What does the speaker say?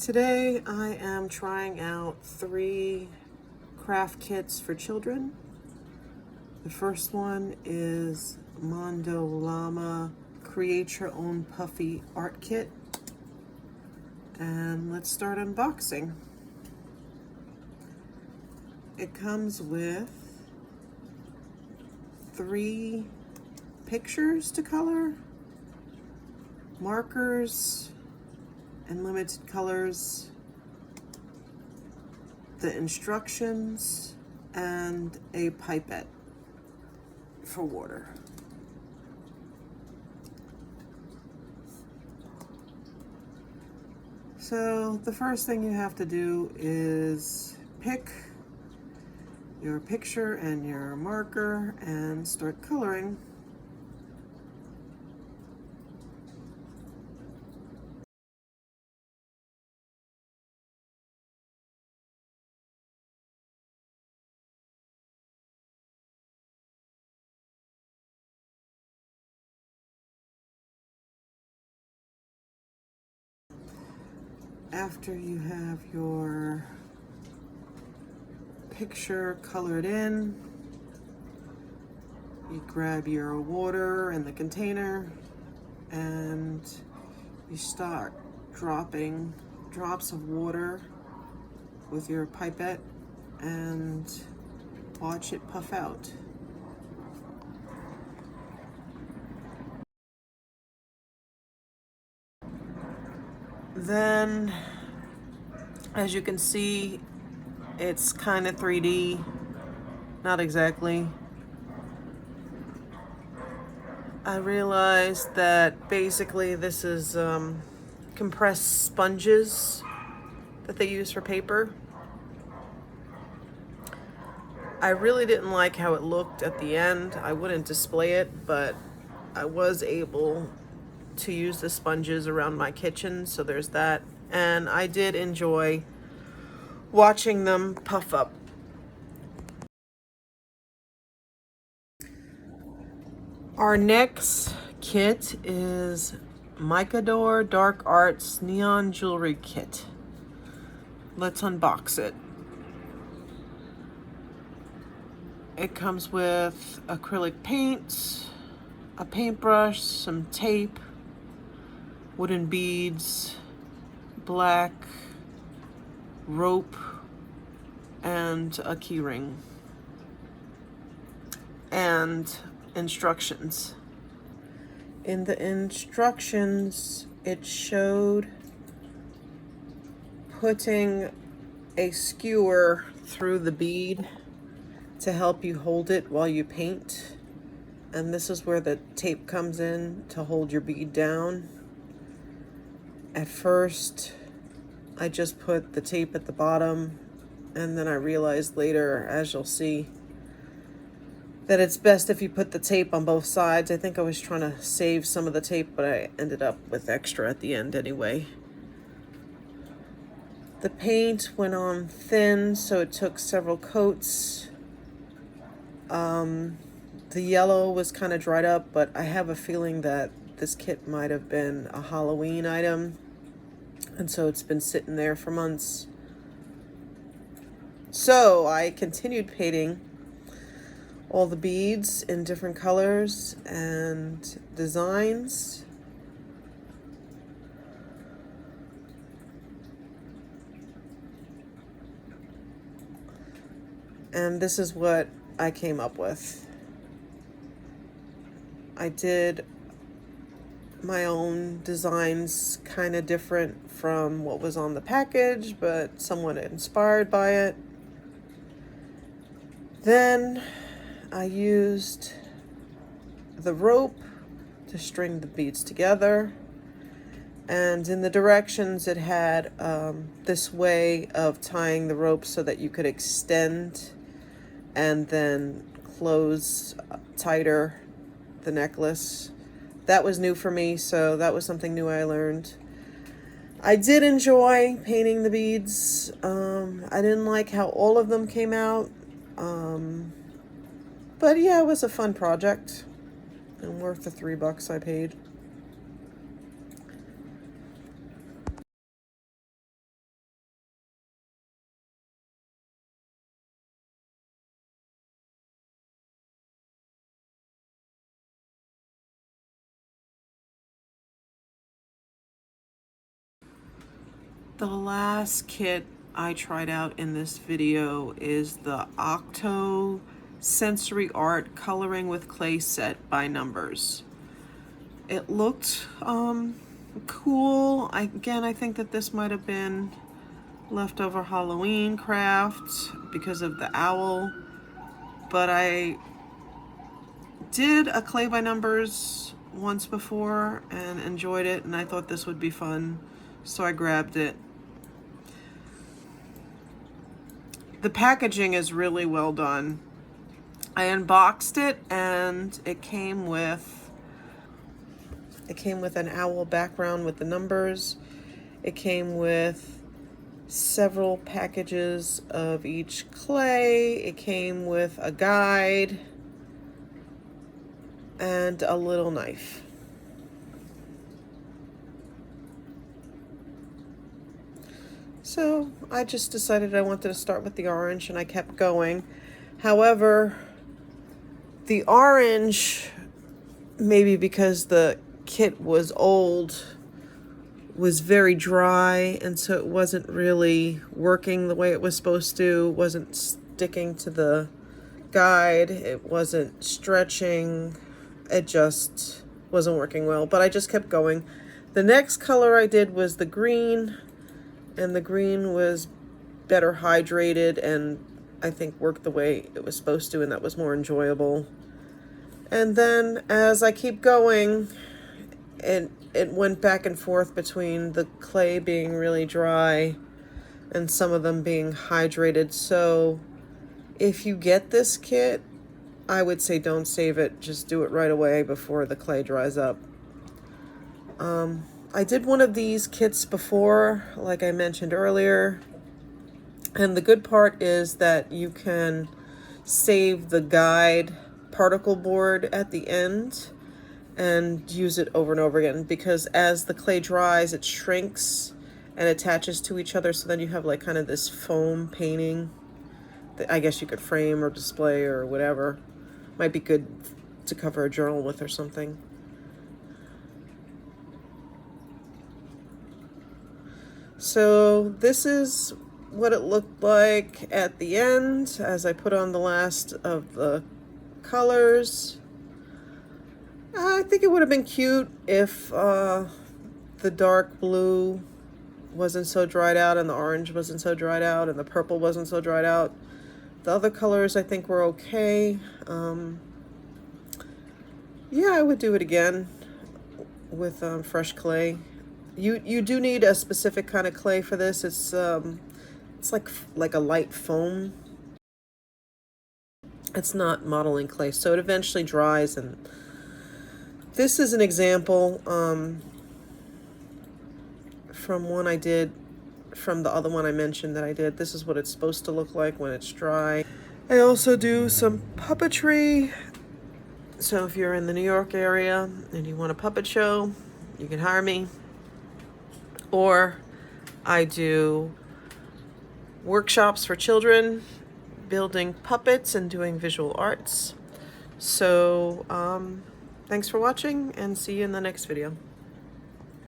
Today I am trying out 3 craft kits for children. The first one is Mondo Llama Create Your Own Puffy Art Kit. And let's start unboxing. It comes with 3 pictures to color, markers, and limited colors, the instructions, and a pipette for water. So the first thing you have to do is pick your picture and your marker and start coloring. After you have your picture colored in, you grab your water and the container and you start dropping drops of water with your pipette and watch it puff out. Then, as you can see, it's kind of 3D, not exactly. I realized that basically this is compressed sponges that they use for paper. I really didn't like how it looked at the end. I wouldn't display it, but I was able to use the sponges around my kitchen, so there's that. And I did enjoy watching them puff up. Our next kit is Micador Dark Arts Neon Jewelry Kit. Let's unbox it. It comes with acrylic paint, a paintbrush, some tape, wooden beads, black rope, and a key ring, and instructions. In the instructions, it showed putting a skewer through the bead to help you hold it while you paint. And this is where the tape comes in to hold your bead down. At first, I just put the tape at the bottom, and then I realized later, as you'll see, that it's best if you put the tape on both sides. I think I was trying to save some of the tape, but I ended up with extra at the end anyway. The paint went on thin, so it took several coats. The yellow was kind of dried up, but I have a feeling that this kit might have been a Halloween item, and so it's been sitting there for months. So I continued painting all the beads in different colors and designs. And this is what I came up with. I did my own designs, kind of different from what was on the package, but somewhat inspired by it. Then I used the rope to string the beads together. And in the directions, it had this way of tying the rope so that you could extend and then close tighter the necklace. That was new for me, so that was something new I learned. I did enjoy painting the beads. I didn't like how all of them came out. But yeah, it was a fun project and worth the $3 I paid. The last kit I tried out in this video is the Okto Sensory Art Coloring with Clay Set by Numbers. It looked cool. Again, I think that this might have been leftover Halloween craft because of the owl, but I did a clay by Numbers once before and enjoyed it, and I thought this would be fun, so I grabbed it. The packaging is really well done. I unboxed it and it came with an owl background with the numbers. It came with several packages of each clay. It came with a guide and a little knife. So I just decided I wanted to start with the orange, and I kept going. However, the orange, maybe because the kit was old, was very dry, and so it wasn't really working the way it was supposed to. It wasn't sticking to the guide. It wasn't stretching. It just wasn't working well, but I just kept going. The next color I did was the green, and the green was better hydrated and I think worked the way it was supposed to, and that was more enjoyable. And then as I keep going, it went back and forth between the clay being really dry and some of them being hydrated. So if you get this kit, I would say don't save it. Just do it right away before the clay dries up. I did one of these kits before, like I mentioned earlier. And the good part is that you can save the guide particle board at the end and use it over and over again, because as the clay dries, it shrinks and attaches to each other. So then you have like kind of this foam painting that I guess you could frame or display or whatever. Might be good to cover a journal with or something. So this is what it looked like at the end as I put on the last of the colors. I think it would have been cute if the dark blue wasn't so dried out and the orange wasn't so dried out and the purple wasn't so dried out. The other colors I think were okay. Yeah, I would do it again with fresh clay. You do need a specific kind of clay for this. It's like a light foam. It's not modeling clay, so it eventually dries. And this is an example from one I did, from the other one I mentioned that I did. This is what it's supposed to look like when it's dry. I also do some puppetry. So if you're in the New York area and you want a puppet show, you can hire me. Or I do workshops for children, building puppets and doing visual arts. So thanks for watching, and see you in the next video.